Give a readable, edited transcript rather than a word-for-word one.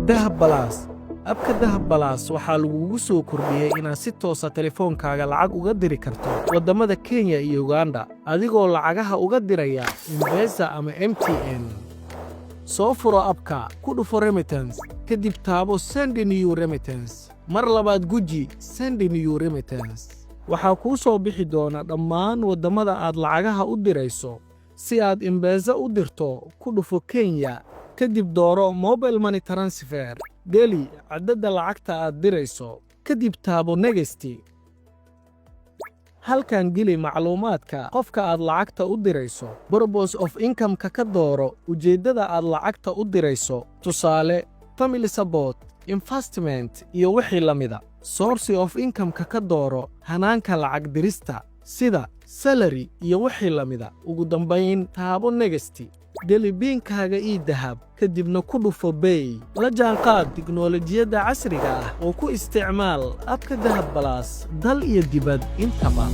dahab balaas abka dahab balaas waxaa lagugu soo kordhiyey inaad si toosa telefoonkaaga lacag uga diri karto waddamada Kenya iyo Uganda adigoo lacagaha uga diraya M-Pesa ama MTN. Soo furo abka, ku dhufo remittance, kadib taabo Send New Remittance. Mar labaad guji Send New Remittance. Waxaa kuu soo bixi doona dhammaan waddamada aad lacagaha u dirayso. Si aad M-Pesa u dirto, ku dhufo Kenya, kadib dooro Mobile Money Transfer. Geli caddada lacagta aad dirayso, kadib taabo Next. Halkan geli macluumaadka qofka aad lacagta u dirayso. Purpose of income-ka ka dooro ujeeddada aad lacagta u dirayso. Tusaale, family support, investment iyo wixii la mida. Source of income-ka ka dooro hanaanka lacag dirista sida salary iyo wixii la mida. Ugu dambayn, taabo Next. Geli biinkaaga dahab, kadibna ku dhufo Pay. La jaanqaad tiknoolajiyadda casriga ah oo ku isticmaal abka dahab balaas dal iyo dibad intaba.